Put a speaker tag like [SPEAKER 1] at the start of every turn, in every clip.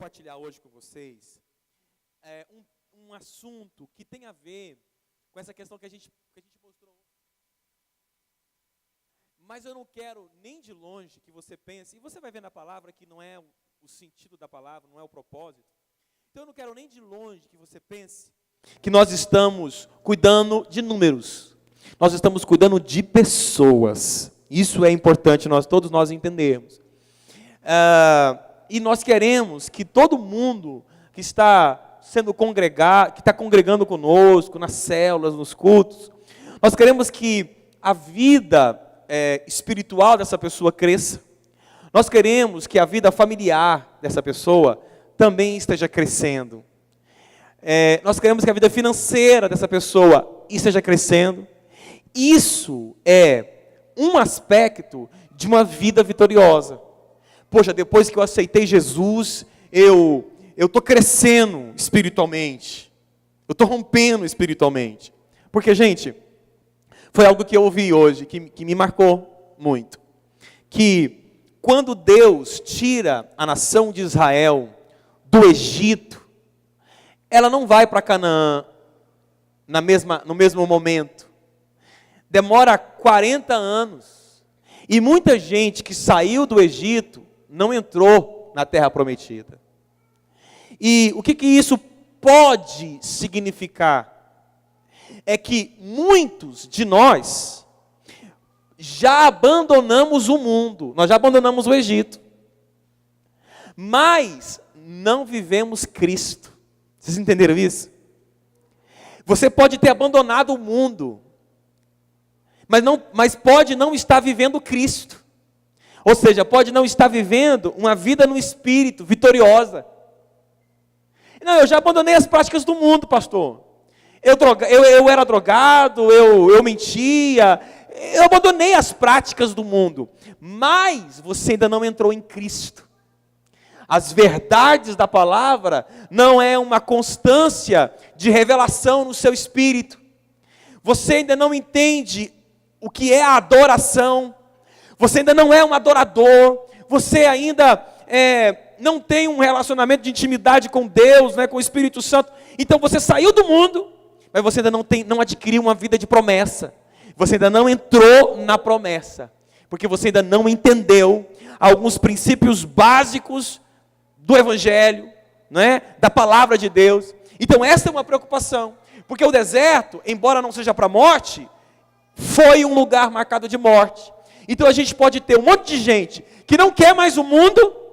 [SPEAKER 1] compartilhar hoje com vocês um assunto que tem a ver com essa questão que a gente mostrou. Mas eu não quero nem de longe que você pense, e você vai ver na palavra que não é o sentido da palavra, não é o propósito. Então eu não quero nem de longe que você pense que nós estamos cuidando de números. Nós estamos cuidando de pessoas. Isso é importante todos nós entendermos. E nós queremos que todo mundo que está sendo congregado, que está congregando conosco, nas células, nos cultos, nós queremos que a vida espiritual dessa pessoa cresça. Nós queremos que a vida familiar dessa pessoa também esteja crescendo. Nós queremos que a vida financeira dessa pessoa esteja crescendo. Isso é um aspecto de uma vida vitoriosa. Poxa, depois que eu aceitei Jesus, eu estou crescendo espiritualmente. Eu estou rompendo espiritualmente. Porque, gente, foi algo que eu ouvi hoje, que me marcou muito. Que quando Deus tira a nação de Israel do Egito, ela não vai para Canaã no mesmo momento. Demora 40 anos. E muita gente que saiu do Egito não entrou na terra prometida. E o que isso pode significar? É que muitos de nós já abandonamos o mundo, nós já abandonamos o Egito, mas não vivemos Cristo. Vocês entenderam isso? Você pode ter abandonado o mundo, mas pode não estar vivendo Cristo. Ou seja, pode não estar vivendo uma vida no Espírito, vitoriosa. Não, eu já abandonei as práticas do mundo, pastor. Eu era drogado, eu mentia, eu abandonei as práticas do mundo. Mas você ainda não entrou em Cristo. As verdades da palavra não é uma constância de revelação no seu espírito. Você ainda não entende o que é a adoração. Você ainda não é um adorador. Você ainda não tem um relacionamento de intimidade com Deus, com o Espírito Santo. Então você saiu do mundo, mas você ainda não adquiriu uma vida de promessa. Você ainda não entrou na promessa. Porque você ainda não entendeu alguns princípios básicos do Evangelho, da palavra de Deus. Então essa é uma preocupação. Porque o deserto, embora não seja para a morte, foi um lugar marcado de morte. Então a gente pode ter um monte de gente que não quer mais o mundo,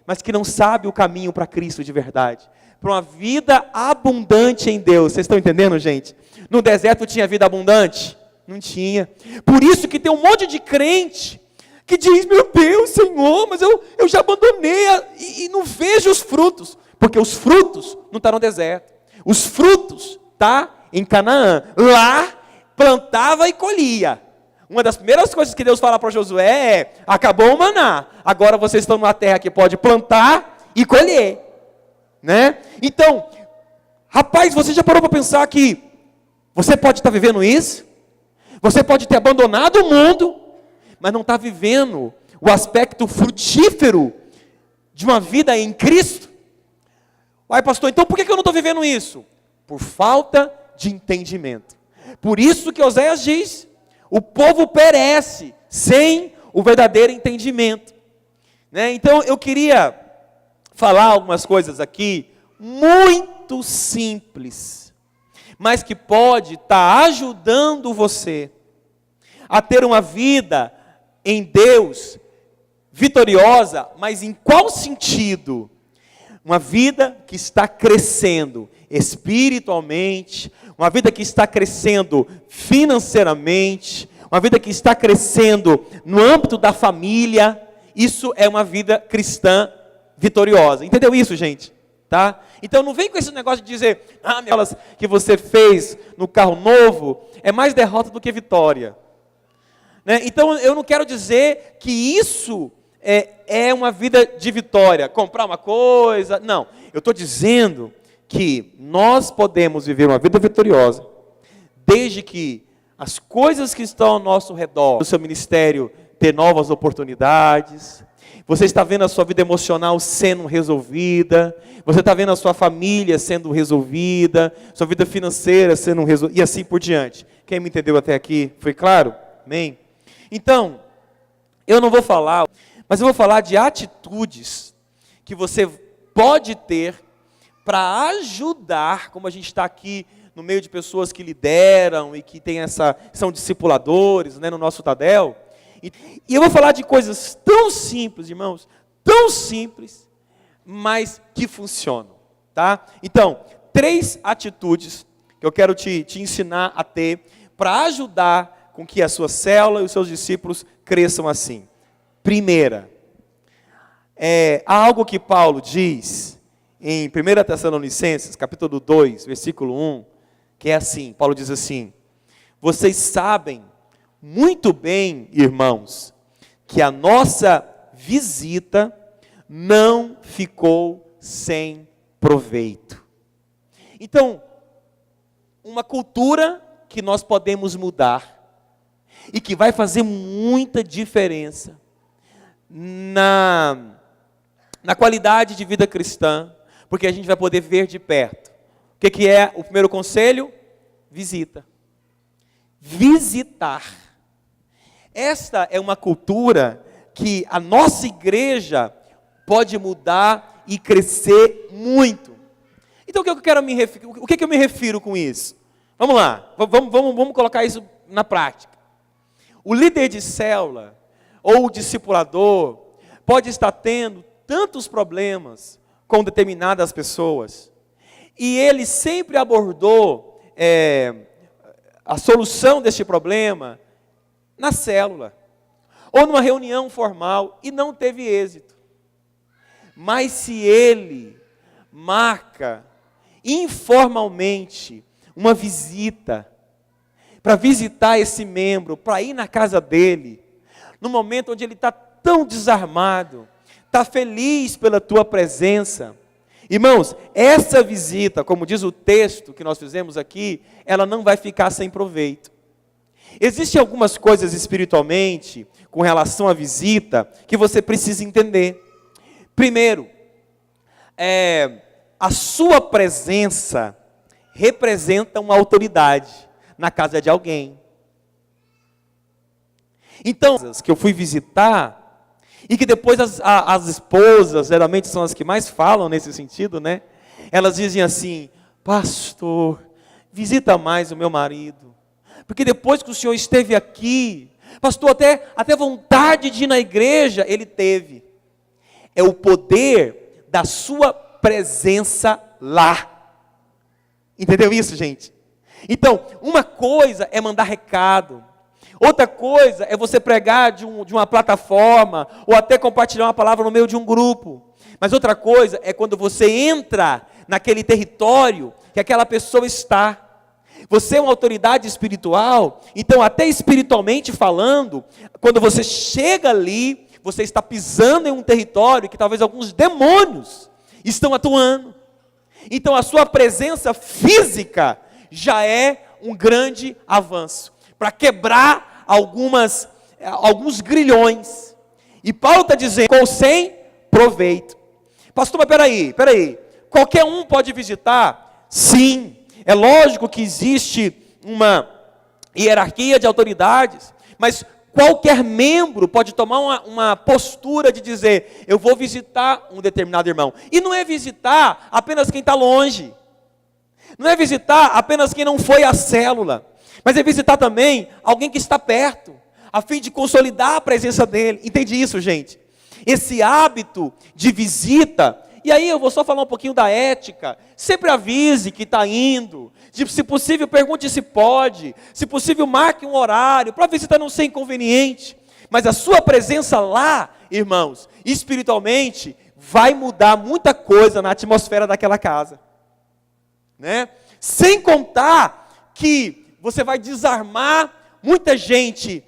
[SPEAKER 1] mas que não sabe o caminho para Cristo de verdade. Para uma vida abundante em Deus. Vocês estão entendendo, gente? No deserto tinha vida abundante? Não tinha. Por isso que tem um monte de crente que diz, meu Deus, Senhor, mas eu já abandonei e não vejo os frutos. Porque os frutos não estão no deserto. Os frutos estão em Canaã. Lá plantava e colhia. Uma das primeiras coisas que Deus fala para Josué é, acabou o maná, agora vocês estão numa terra que pode plantar e colher. Então, rapaz, você já parou para pensar que você pode estar vivendo isso? Você pode ter abandonado o mundo, mas não está vivendo o aspecto frutífero de uma vida em Cristo? Uai, pastor, então por que eu não estou vivendo isso? Por falta de entendimento. Por isso que Oséias diz, o povo perece sem o verdadeiro entendimento. Então eu queria falar algumas coisas aqui, muito simples, mas que pode estar ajudando você a ter uma vida em Deus vitoriosa, mas em qual sentido? Uma vida que está crescendo espiritualmente, uma vida que está crescendo financeiramente, uma vida que está crescendo no âmbito da família. Isso é uma vida cristã vitoriosa. Entendeu isso, gente? Tá? Então não vem com esse negócio de dizer, aquelas que você fez no carro novo é mais derrota do que vitória. Então eu não quero dizer que isso é uma vida de vitória, comprar uma coisa. Não, eu estou dizendo que nós podemos viver uma vida vitoriosa, desde que as coisas que estão ao nosso redor, o seu ministério ter novas oportunidades, Você está vendo a sua vida emocional sendo resolvida, você está vendo a sua família sendo resolvida, sua vida financeira sendo resolvida, e assim por diante. Quem me entendeu até aqui? Foi claro? Amém? Então, eu não vou falar, mas eu vou falar de atitudes que você pode ter para ajudar, como a gente está aqui no meio de pessoas que lideram e que são discipuladores, né, no nosso Tadel. E eu vou falar de coisas tão simples, irmãos, tão simples, mas que funcionam, tá? Então, 3 atitudes que eu quero te ensinar a ter para ajudar com que a sua célula e os seus discípulos cresçam assim. Primeira, há algo que Paulo diz em 1 Tessalonicenses, capítulo 2, versículo 1, que é assim, Paulo diz assim: vocês sabem muito bem, irmãos, que a nossa visita não ficou sem proveito. Então, uma cultura que nós podemos mudar e que vai fazer muita diferença na qualidade de vida cristã, porque a gente vai poder ver de perto. O que é o primeiro conselho? Visita. Visitar. Esta é uma cultura que a nossa igreja pode mudar e crescer muito. Então, o que eu me refiro com isso? Vamos lá, vamos colocar isso na prática. O líder de célula ou o discipulador pode estar tendo tantos problemas com determinadas pessoas, e ele sempre abordou a solução deste problema na célula, ou numa reunião formal, e não teve êxito. Mas se ele marca informalmente uma visita, para visitar esse membro, para ir na casa dele, no momento onde ele está tão desarmado, está feliz pela tua presença, irmãos, essa visita, como diz o texto que nós fizemos aqui, ela não vai ficar sem proveito. Existem algumas coisas espiritualmente, com relação à visita, que você precisa entender. Primeiro, a sua presença representa uma autoridade na casa de alguém. Então, que eu fui visitar, e que depois as esposas, geralmente são as que mais falam nesse sentido, né? Elas dizem assim: pastor, visita mais o meu marido, porque depois que o senhor esteve aqui, pastor, até vontade de ir na igreja, ele teve. É o poder da sua presença lá. Entendeu isso, gente? Então, uma coisa é mandar recado, outra coisa é você pregar de uma plataforma, ou até compartilhar uma palavra no meio de um grupo. Mas outra coisa é quando você entra naquele território que aquela pessoa está. Você é uma autoridade espiritual, então até espiritualmente falando, quando você chega ali, você está pisando em um território que talvez alguns demônios estão atuando. Então a sua presença física já é um grande avanço, para quebrar alguns grilhões. E Paulo está dizendo, com sem proveito. Pastor, mas peraí, qualquer um pode visitar? Sim. É lógico que existe uma hierarquia de autoridades, mas qualquer membro pode tomar uma postura de dizer: eu vou visitar um determinado irmão. E não é visitar apenas quem está longe, não é visitar apenas quem não foi à célula, mas é visitar também alguém que está perto, a fim de consolidar a presença dele. Entende isso, gente? Esse hábito de visita. E aí eu vou só falar um pouquinho da ética. Sempre avise que está indo. Se possível, pergunte se pode. Se possível, marque um horário, para a visita não ser inconveniente. Mas a sua presença lá, irmãos, espiritualmente, vai mudar muita coisa na atmosfera daquela casa. Né? Sem contar que você vai desarmar muita gente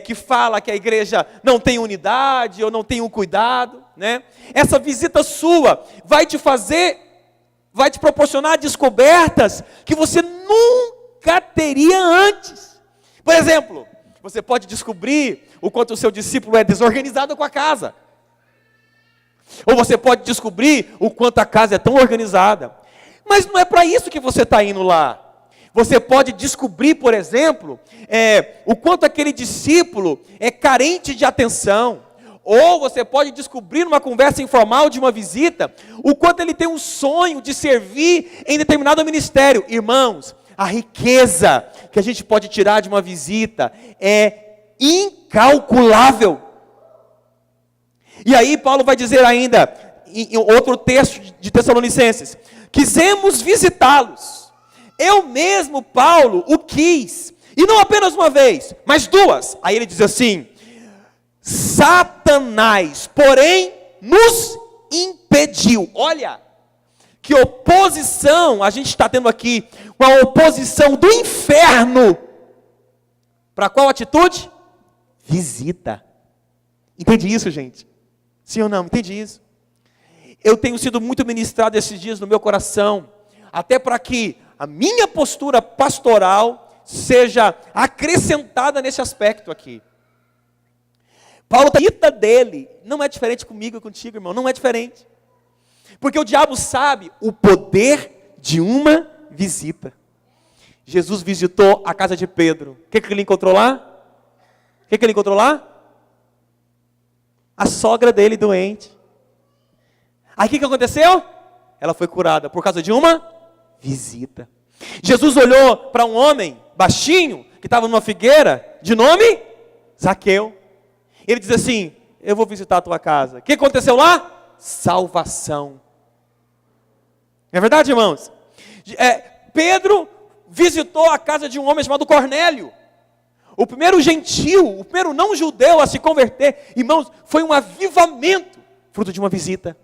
[SPEAKER 1] que fala que a igreja não tem unidade ou não tem um cuidado. Né? Essa visita sua vai te proporcionar descobertas que você nunca teria antes. Por exemplo, você pode descobrir o quanto o seu discípulo é desorganizado com a casa. Ou você pode descobrir o quanto a casa é tão organizada. Mas não é para isso que você está indo lá. Você pode descobrir, por exemplo, o quanto aquele discípulo é carente de atenção. Ou você pode descobrir numa conversa informal de uma visita, o quanto ele tem um sonho de servir em determinado ministério. Irmãos, a riqueza que a gente pode tirar de uma visita é incalculável. E aí Paulo vai dizer ainda, em outro texto de Tessalonicenses, quisemos visitá-los. Eu mesmo, Paulo, o quis. E não apenas uma vez, mas duas. Aí ele diz assim, Satanás, porém, nos impediu. Olha, que oposição a gente está tendo aqui. Uma oposição do inferno. Para qual atitude? Visita. Entende isso, gente? Sim ou não? Entende isso? Eu tenho sido muito ministrado esses dias no meu coração, até para que a minha postura pastoral seja acrescentada nesse aspecto aqui. Paulo está dele, não é diferente comigo e contigo, irmão, não é diferente. Porque o diabo sabe o poder de uma visita. Jesus visitou a casa de Pedro. O que ele encontrou lá? O que ele encontrou lá? A sogra dele doente. Aí o que aconteceu? Ela foi curada por causa de uma visita. Jesus olhou para um homem baixinho, que estava numa figueira, de nome Zaqueu. Ele diz assim, eu vou visitar a tua casa. O que aconteceu lá? Salvação. Não é verdade, irmãos? Pedro visitou a casa de um homem chamado Cornélio. O primeiro gentil, o primeiro não judeu a se converter. Irmãos, foi um avivamento, fruto de uma visita.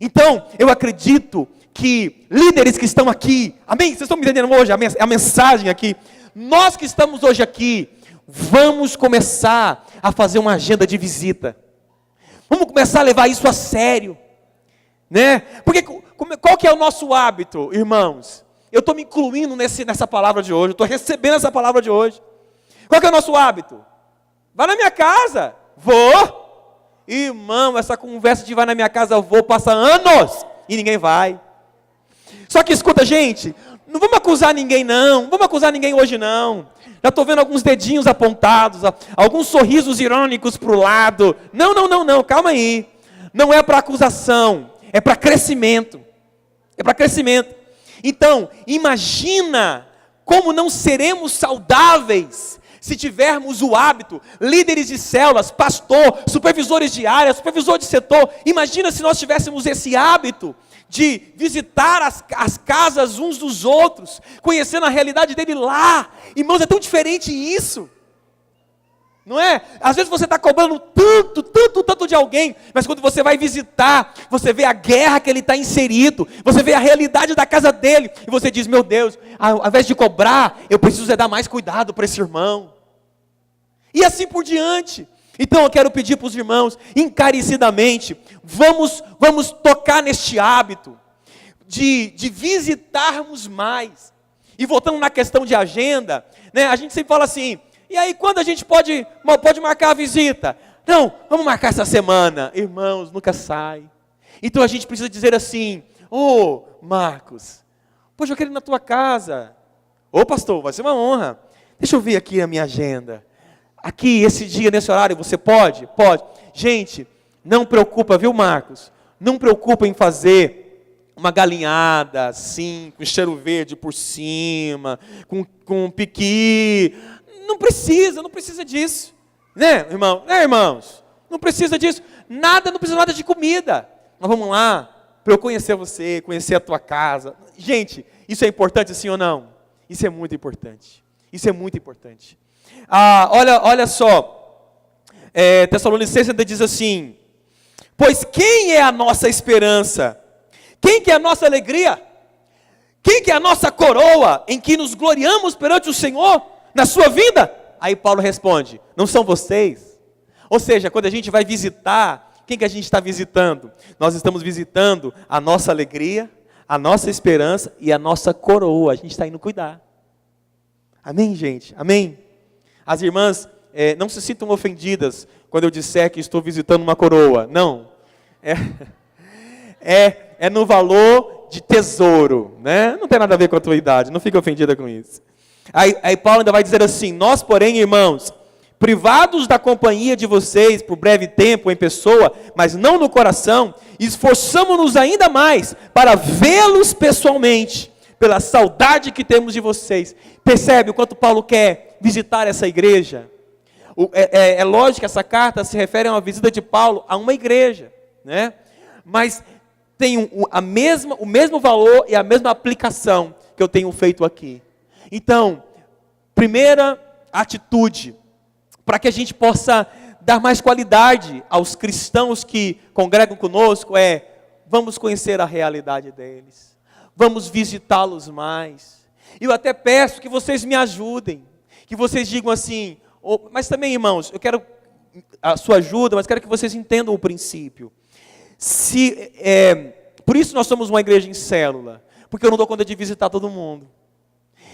[SPEAKER 1] Então, eu acredito que líderes que estão aqui, amém? Vocês estão me entendendo hoje a mensagem aqui? Nós que estamos hoje aqui, vamos começar a fazer uma agenda de visita. Vamos começar a levar isso a sério, né? Porque qual que é o nosso hábito, irmãos? Eu estou me incluindo nessa palavra de hoje, eu estou recebendo essa palavra de hoje. Qual que é o nosso hábito? Vai na minha casa, vou. Irmão, essa conversa de vai na minha casa, vou, passa anos e ninguém vai. Só que escuta, gente, não vamos acusar ninguém não vamos acusar ninguém hoje não. Já estou vendo alguns dedinhos apontados, alguns sorrisos irônicos para o lado. Não, calma aí. Não é para acusação, é para crescimento. É para crescimento. Então, imagina como não seremos saudáveis se tivermos o hábito, líderes de células, pastor, supervisores de área, supervisor de setor. Imagina se nós tivéssemos esse hábito de visitar as casas uns dos outros, conhecendo a realidade dele lá. Irmãos, é tão diferente isso. Não é? Às vezes você está cobrando tanto de alguém, mas quando você vai visitar, você vê a guerra que ele está inserido, você vê a realidade da casa dele, e você diz, meu Deus, ao invés de cobrar, eu preciso dar mais cuidado para esse irmão. E assim por diante. Então eu quero pedir para os irmãos, encarecidamente, vamos tocar neste hábito, de visitarmos mais. E voltando na questão de agenda, né, a gente sempre fala assim, e aí quando a gente pode marcar a visita? Não, vamos marcar essa semana. Irmãos, nunca sai. Então a gente precisa dizer assim, Marcos, poxa, eu quero ir na tua casa. Pastor, vai ser uma honra. Deixa eu ver aqui a minha agenda. Aqui, esse dia, nesse horário, você pode? Pode. Gente, não preocupa, viu, Marcos? Não preocupa em fazer uma galinhada, assim, com cheiro verde por cima, com piqui. Não precisa disso. Né, irmão? Irmãos? Não precisa disso. Não precisa nada de comida. Nós vamos lá, para eu conhecer você, conhecer a tua casa. Gente, isso é importante, sim ou não? Isso é muito importante. Isso é muito importante. Olha só, Tessalonicenses ainda diz assim, pois quem é a nossa esperança? Quem que é a nossa alegria? Quem que é a nossa coroa em que nos gloriamos perante o Senhor na sua vida? Aí Paulo responde, não são vocês? Ou seja, quando a gente vai visitar, quem que a gente está visitando? Nós estamos visitando a nossa alegria, a nossa esperança e a nossa coroa. A gente está indo cuidar. Amém, gente? Amém? As irmãs não se sintam ofendidas quando eu disser que estou visitando uma coroa. Não. É no valor de tesouro, né? Não tem nada a ver com a tua idade, não fica ofendida com isso. Aí Paulo ainda vai dizer assim: nós, porém, irmãos, privados da companhia de vocês por breve tempo em pessoa, mas não no coração, esforçamo-nos ainda mais para vê-los pessoalmente, pela saudade que temos de vocês. Percebe o quanto Paulo quer visitar essa igreja? É lógico que essa carta se refere a uma visita de Paulo a uma igreja, né? Mas tem o mesmo valor e a mesma aplicação que eu tenho feito aqui. Então, primeira atitude, para que a gente possa dar mais qualidade aos cristãos que congregam conosco, vamos conhecer a realidade deles, vamos visitá-los mais. Eu até peço que vocês me ajudem, que vocês digam assim, mas também, irmãos, eu quero a sua ajuda, mas quero que vocês entendam o princípio. Por isso nós somos uma igreja em célula, porque eu não dou conta de visitar todo mundo.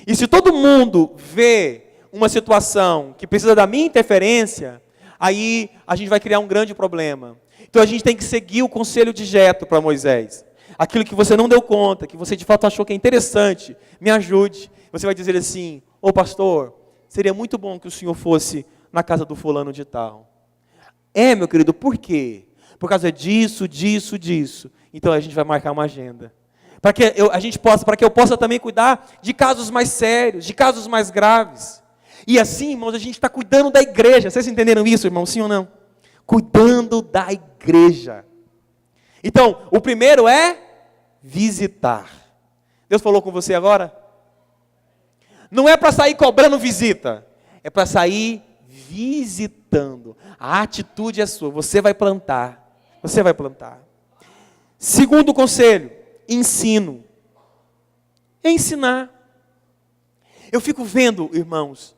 [SPEAKER 1] E se todo mundo vê uma situação que precisa da minha interferência, aí a gente vai criar um grande problema. Então a gente tem que seguir o conselho de Jetro para Moisés. Aquilo que você não deu conta, que você de fato achou que é interessante, me ajude. Você vai dizer assim: ô pastor, seria muito bom que o senhor fosse na casa do fulano de tal. Meu querido, por quê? Por causa disso. Então a gente vai marcar uma agenda. Para que eu possa também cuidar de casos mais sérios, de casos mais graves. E assim, irmãos, a gente está cuidando da igreja. Vocês entenderam isso, irmão? Sim ou não? Cuidando da igreja. Então, o primeiro é visitar. Deus falou com você agora? Não é para sair cobrando visita. É para sair visitando. A atitude é sua. Você vai plantar. Você vai plantar. Segundo conselho, ensino. Ensinar. Eu fico vendo, irmãos,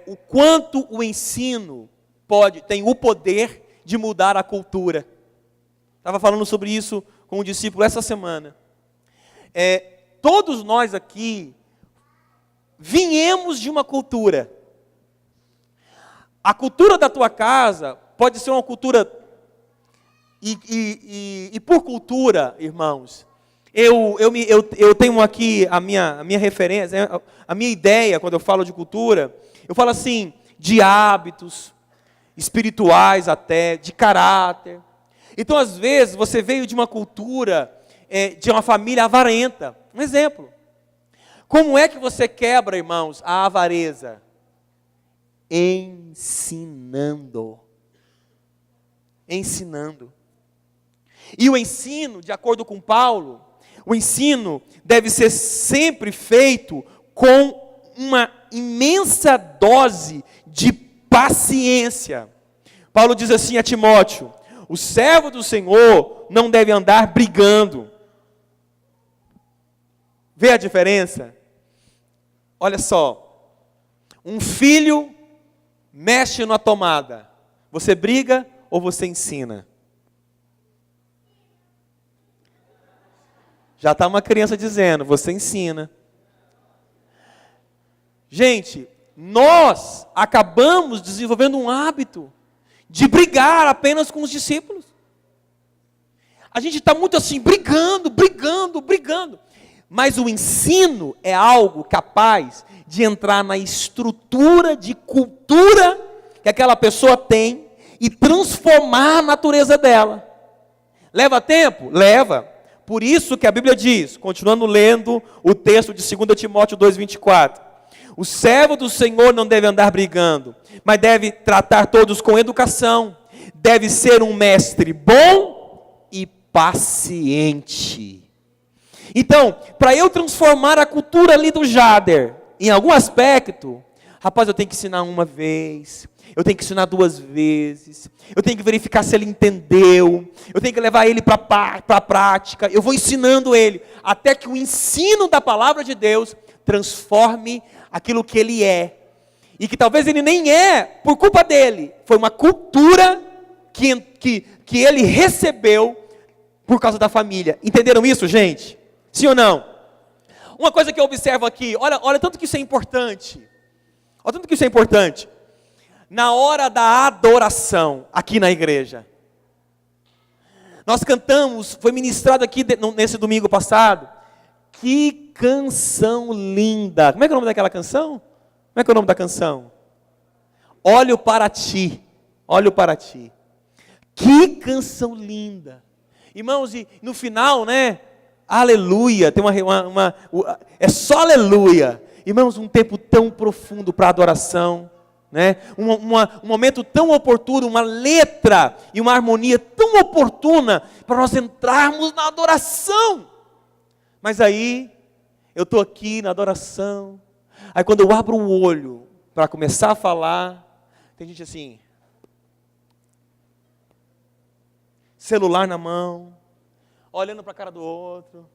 [SPEAKER 1] o quanto o ensino tem o poder de mudar a cultura. Estava falando sobre isso com um discípulo essa semana. Todos nós aqui viemos de uma cultura. A cultura da tua casa pode ser uma cultura, e por cultura, irmãos, eu tenho aqui a minha referência, a minha ideia quando eu falo de cultura, eu falo assim, de hábitos espirituais até, de caráter. Então, às vezes, você veio de uma cultura, de uma família avarenta. Um exemplo. Como é que você quebra, irmãos, a avareza? Ensinando. Ensinando. E o ensino, de acordo com Paulo, o ensino deve ser sempre feito com uma imensa dose de paciência. Paulo diz assim a Timóteo: o servo do Senhor não deve andar brigando. Vê a diferença? Olha só, um filho mexe na tomada. Você briga ou você ensina? Já está uma criança dizendo, você ensina. Gente, nós acabamos desenvolvendo um hábito de brigar apenas com os discípulos. A gente está muito assim, brigando. Mas o ensino é algo capaz de entrar na estrutura de cultura que aquela pessoa tem e transformar a natureza dela. Leva tempo? Leva. Por isso que a Bíblia diz, continuando lendo o texto de 2 Timóteo 2,24, o servo do Senhor não deve andar brigando, mas deve tratar todos com educação, deve ser um mestre bom e paciente. Então, para eu transformar a cultura ali do Jader em algum aspecto, rapaz, eu tenho que ensinar uma vez, eu tenho que ensinar 2 vezes, eu tenho que verificar se ele entendeu, eu tenho que levar ele para a prática, eu vou ensinando ele, até que o ensino da palavra de Deus transforme aquilo que ele é, e que talvez ele nem é por culpa dele, foi uma cultura que ele recebeu por causa da família. Entenderam isso, gente? Sim ou não? Uma coisa que eu observo aqui, olha tanto que isso é importante. Olha tanto que isso é importante. na hora da adoração, aqui na igreja. Nós cantamos, foi ministrado aqui nesse domingo passado. Que canção linda! Como é que é o nome daquela canção? Como é que é o nome da canção? Olho para ti, olho para ti. Que canção linda! Irmãos, e no final, né? Aleluia, tem é só aleluia. Irmãos, um tempo tão profundo para adoração, né? Um momento tão oportuno, uma letra e uma harmonia tão oportuna para nós entrarmos na adoração. Mas aí, eu estou aqui na adoração, aí quando eu abro o olho para começar a falar, tem gente assim, celular na mão, olhando para a cara do outro,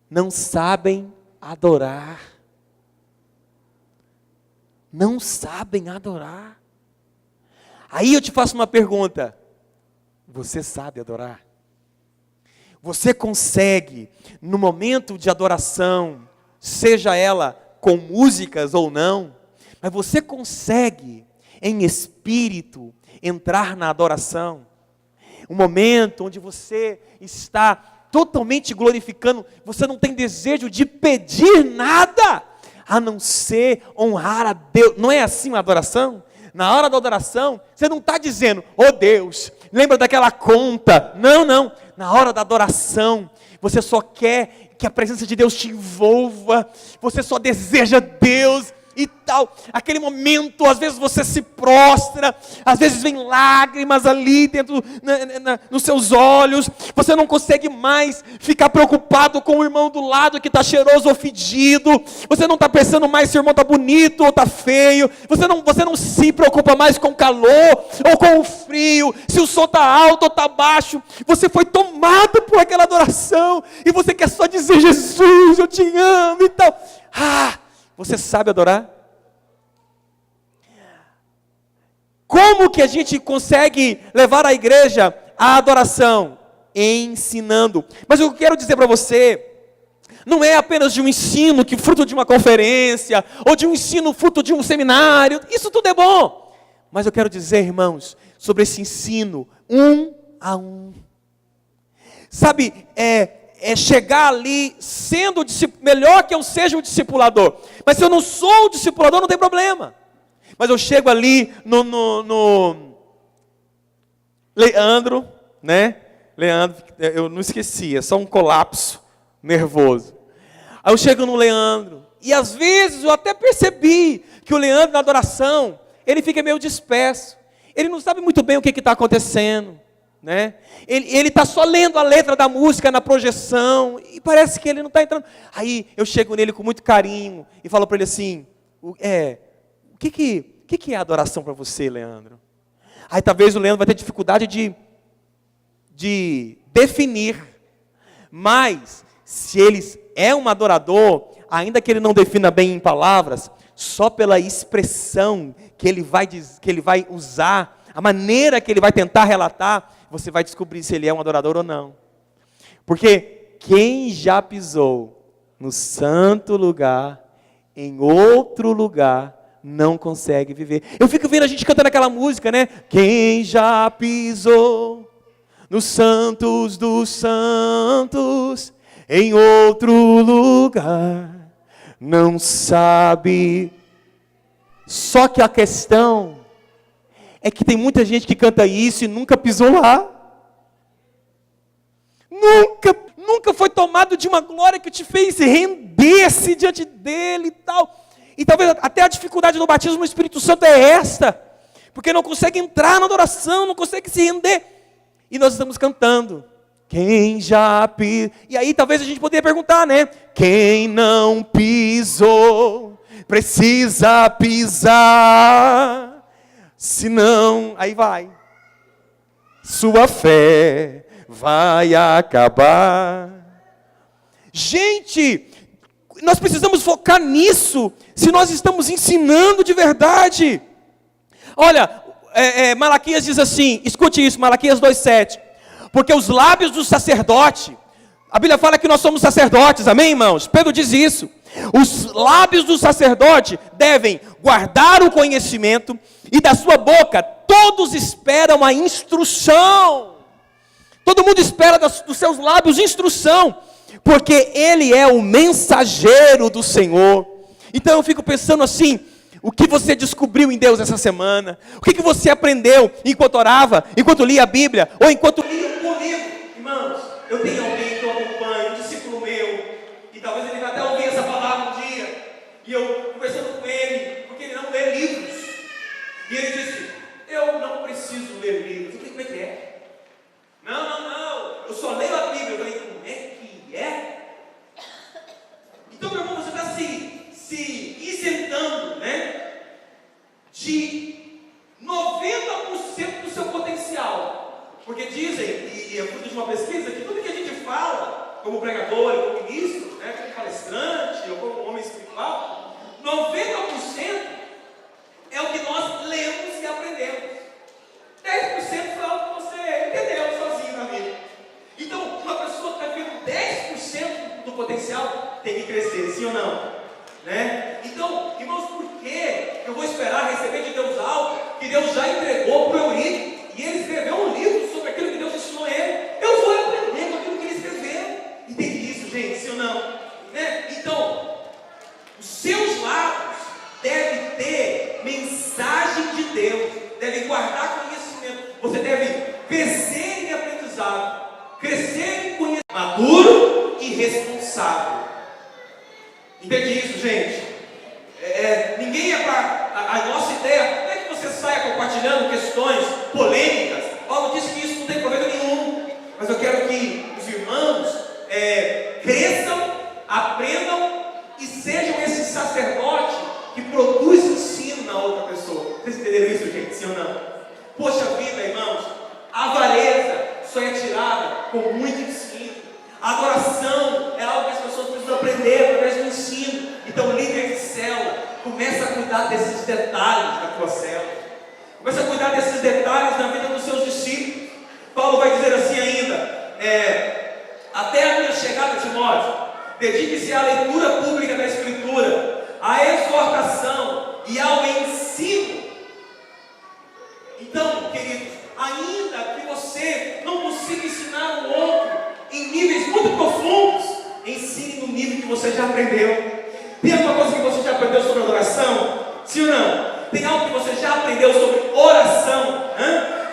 [SPEAKER 1] não sabem adorar. Não sabem adorar. Aí eu te faço uma pergunta: você sabe adorar? Você consegue, no momento de adoração, seja ela com músicas ou não, mas você consegue, em espírito, entrar na adoração? Um momento onde você está totalmente glorificando, você não tem desejo de pedir nada, a não ser honrar a Deus. Não é assim uma adoração? Na hora da adoração, você não está dizendo, oh Deus, lembra daquela conta. Não, não. Na hora da adoração, você só quer que a presença de Deus te envolva, você só deseja Deus e tal. Aquele momento, às vezes você se prostra, às vezes vem lágrimas ali dentro, nos seus olhos, você não consegue mais ficar preocupado com o irmão do lado que está cheiroso ou fedido, você não está pensando mais se o irmão está bonito ou está feio, você não se preocupa mais com o calor ou com o frio, se o som está alto ou está baixo, você foi tomado por aquela adoração, e você quer só dizer, Jesus, eu te amo e tal. Você sabe adorar? Como que a gente consegue levar a igreja à adoração? Ensinando. Mas eu quero dizer para você, não é apenas de um ensino que fruto de uma conferência, ou de um ensino fruto de um seminário, isso tudo é bom. Mas eu quero dizer, irmãos, sobre esse ensino, um a um. Sabe, é chegar ali sendo melhor que eu seja o discipulador. Mas se eu não sou o discipulador, não tem problema. Mas eu chego ali no Leandro, né? Leandro, eu não esqueci, é só um colapso nervoso. Aí eu chego no Leandro, e às vezes eu até percebi que o Leandro na adoração, ele fica meio disperso. Ele não sabe muito bem o que está acontecendo. Né? Ele está só lendo a letra da música na projeção, e parece que ele não está entrando. Aí eu chego nele com muito carinho, e falo para ele assim, o que é adoração para você, Leandro? Aí talvez o Leandro vai ter dificuldade de definir, mas se ele é um adorador, ainda que ele não defina bem em palavras, só pela expressão que ele vai usar, a maneira que ele vai tentar relatar, você vai descobrir se ele é um adorador ou não. Porque quem já pisou no santo lugar, em outro lugar, não consegue viver. Eu fico vendo a gente cantando aquela música, né? Quem já pisou nos santos dos santos, em outro lugar, não sabe. Só que a questão é que tem muita gente que canta isso e nunca pisou lá. Nunca foi tomado de uma glória que te fez render-se diante dele e tal. E talvez até a dificuldade do batismo no Espírito Santo é esta, porque não consegue entrar na adoração, não consegue se render. E nós estamos cantando, quem já pisou. E aí talvez a gente poderia perguntar, né? Quem não pisou, precisa pisar. Senão, aí vai, sua fé vai acabar. Gente, nós precisamos focar nisso, se nós estamos ensinando de verdade. Olha, Malaquias diz assim, escute isso, Malaquias 2,7, porque os lábios do sacerdote, a Bíblia fala que nós somos sacerdotes, amém, irmãos? Pedro diz isso, Os lábios do sacerdote devem guardar o conhecimento, e da sua boca todos esperam a instrução. Todo mundo espera dos seus lábios instrução, porque ele é o mensageiro do Senhor. Então eu fico pensando assim: o que você descobriu em Deus essa semana? O que você aprendeu enquanto orava, enquanto lia a Bíblia, ou enquanto lia um livro? Irmãos, eu tenho alguém que eu acompanho, um discípulo meu, e talvez ele vai até ouvir essa palavra um dia, e eu conversando com ele, porque ele não lê livros, e ele disse: eu não preciso ler livros. Eu falei: como é que é? Não, eu só leio a Bíblia. Eu falei: como é que é? Então, meu irmão, você está se isentando, né, de 90% do seu potencial. Porque dizem, e é fruto de uma pesquisa, que tudo que a gente fala, como pregador, como ministro, né, como palestrante, ou como homem espiritual, 90% é o que nós lemos e aprendemos. 10% foi algo que você entendeu sozinho na vida. Então, uma pessoa que está vendo 10% do potencial tem que crescer, sim ou não? Né? Então, irmãos, por que eu vou esperar receber de Deus algo que Deus já entregou para o Eurico? E ele escreveu um livro sobre aquilo que Deus ensinou a ele. Eu vou aprender com aquilo que ele escreveu. Entende isso, gente? Sim ou não? Né? Então, os seus lábios devem ter mensagem de Deus, devem guardar conhecimento. Você deve crescer em aprendizado, crescer em conhecimento, maduro e responsável. Entende isso, gente? Ninguém é para. A nossa ideia não é que você saia compartilhando questões polêmicas. Paulo disse que isso não tem proveito nenhum. Mas eu quero que os irmãos cresçam, aprendam e sejam esse sacerdote que produz ensino na outra pessoa. Vocês entenderam isso, gente? Sim ou não? Poxa vida, irmãos, a avareza só é tirada com muito ensino. A adoração é algo que as pessoas precisam aprender através do ensino. Então, líder de célula, começa a cuidar desses detalhes da tua célula. Começa a cuidar desses detalhes na vida dos seus discípulos. Paulo vai dizer assim ainda: até a minha chegada, Timóteo, dedique-se à leitura pública da Escritura, à exortação e ao ensino. Então, queridos, ainda que você não consiga ensinar o outro em níveis muito profundos, ensine no nível que você já aprendeu. Tem alguma coisa que você já aprendeu sobre adoração? Sim ou não? Tem algo que você já aprendeu sobre oração?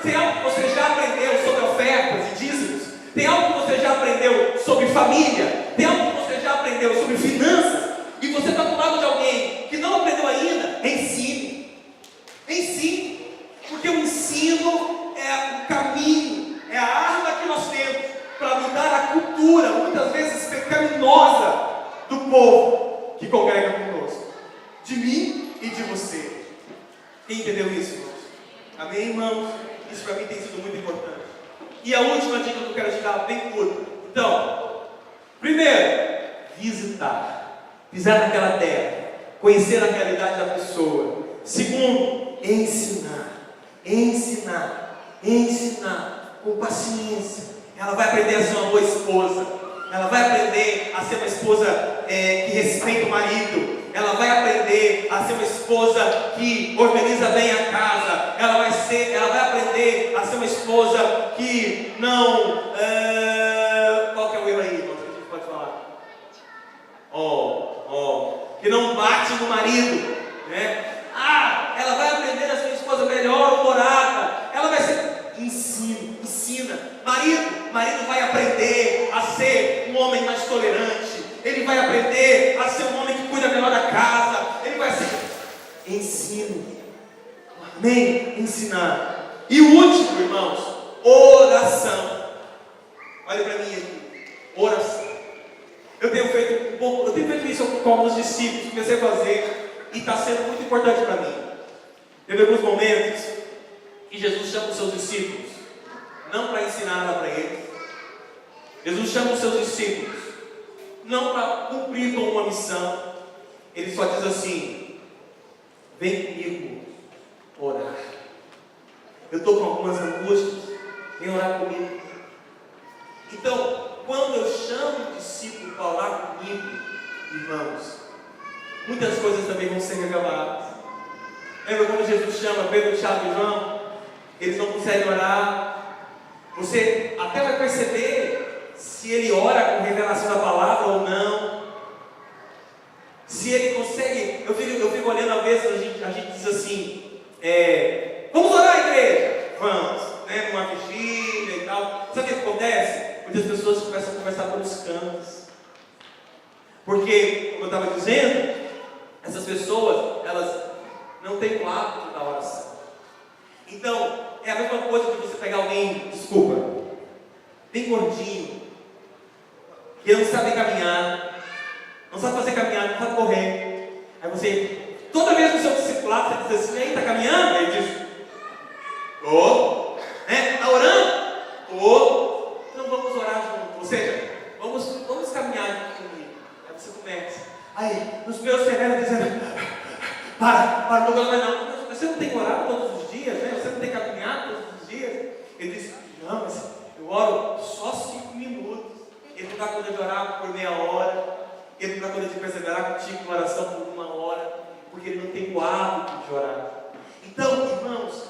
[SPEAKER 1] Tem algo que você já aprendeu sobre ofertas e dízimos? Tem algo que você já aprendeu sobre família? Tem algo que você já aprendeu sobre finanças? E você está do lado de alguém que não aprendeu ainda? Ensine. Ensine. Porque o ensino é o caminho, é a arma que nós temos para mudar a cultura, muitas vezes pecaminosa, do povo que congrega conosco, de mim e de você. Quem entendeu isso, irmãos? Amém, irmãos? Isso para mim tem sido muito importante. E a última dica que eu quero te dar, bem curta. Então, primeiro, visitar, pisar naquela terra, conhecer a realidade da pessoa. Segundo, ensinar com paciência. Ela vai aprender a ser uma boa esposa. Ela vai aprender a ser uma esposa que respeita o marido. Ela vai aprender a ser uma esposa que organiza bem a casa. Ela vai aprender a ser uma esposa que não... qual que é o erro aí, irmão? Que a gente pode falar? Que não bate no marido, né? Ela vai aprender a ser uma esposa melhor humorada. Ela vai ser... Ensina. Marido vai aprender a ser um homem mais tolerante. Ele vai aprender a ser um homem que cuida melhor da casa. Ele vai ser... Ensino. Amém? Ensinar. E o último, irmãos, oração. Olha para mim aqui. Oração. Eu tenho feito isso com alguns discípulos. Comecei a fazer e está sendo muito importante para mim. Teve alguns momentos que Jesus chama os seus discípulos, não para ensinar nada para eles. Jesus chama os seus discípulos, não para cumprir com uma missão. Ele só diz assim: vem comigo orar. Eu estou com algumas angústias, vem orar comigo. Então, quando eu chamo o discípulo para orar comigo, irmãos, muitas coisas também vão ser reveladas. Lembra quando Jesus chama Pedro, Tiago e João? Eles não conseguem orar. Você até vai perceber se ele ora com revelação da palavra ou não. Se ele consegue, eu fico olhando, às vezes a gente diz assim, vamos orar, igreja? Vamos, né? Numa vigília e tal. Sabe o que acontece? Muitas pessoas começam a conversar pelos cantos. Porque, como eu estava dizendo, essas pessoas, elas não têm o hábito da oração. Então, é a mesma coisa que você pegar alguém, bem gordinho, que não sabe caminhar, não sabe fazer caminhada, não sabe correr. Aí você, toda vez que o seu discipulado, você diz assim, ei, está caminhando? Ele diz, está orando? Então vamos orar junto. Ou seja, vamos caminhar junto comigo. Aí você começa. Aí, nos meus cerebros dizendo, para, não. Você não tem orado todos os dias, né? Você não tem caminhado todos os dias? Ele disse, não, mas eu oro só 5 minutos. Ele não dá conta de orar por meia hora. Ele não dá conta de perseverar contigo em oração por 1 hora. Porque ele não tem o hábito de orar. Então, irmãos,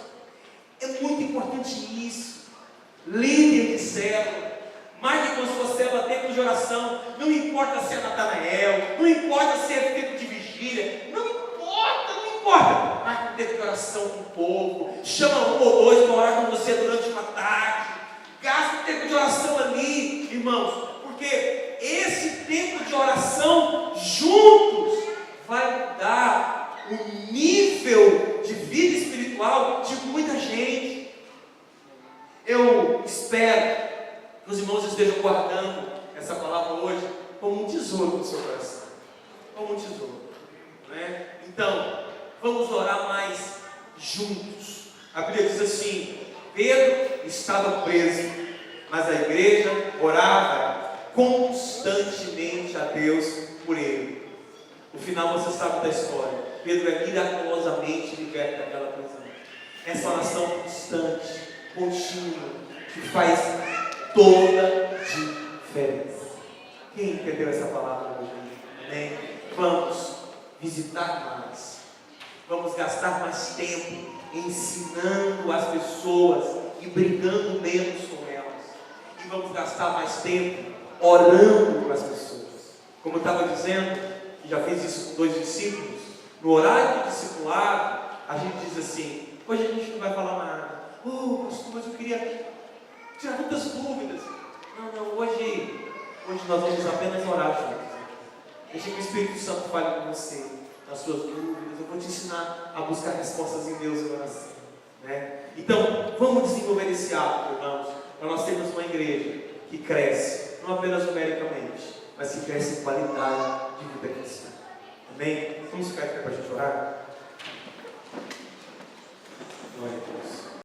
[SPEAKER 1] é muito importante isso. Líder de célula, marque com a sua célula tempo de oração. Não importa se é Natanael, não importa se é tempo de vigília, não importa. Marque um tempo de oração com o povo. Chama 1 ou 2 para orar com você durante uma tarde. Gasta um tempo de oração ali, irmãos, porque esse tempo de oração juntos vai mudar o nível de vida espiritual de muita gente. Eu espero que os irmãos estejam guardando essa palavra hoje como um tesouro no seu coração. Como um tesouro, né? Então, vamos orar mais juntos. A Bíblia diz assim, Pedro estava preso, mas a igreja orava constantemente a Deus por ele. No final você sabe da história. Pedro é miraculosamente liberto daquela prisão. Essa oração constante, contínua, que faz toda diferença. Quem entendeu essa palavra hoje? Amém? Vamos visitar mais. Vamos gastar mais tempo ensinando as pessoas e brigando menos com elas. E vamos gastar mais tempo orando com as pessoas. Como eu estava dizendo, já fiz isso com 2 discípulos. No horário do discipulado, a gente diz assim, hoje a gente não vai falar nada. Pastor, mas eu queria tirar muitas dúvidas. Não, hoje nós vamos apenas orar juntos. Deixa que o Espírito Santo fale com você, nas suas dúvidas. Eu vou te ensinar a buscar respostas em Deus em oração, né? Então, vamos desenvolver esse hábito, irmãos, para nós termos uma igreja que cresce, não apenas numericamente, mas que cresce em qualidade de vida cristã. Amém? Vamos ficar aqui para a gente orar?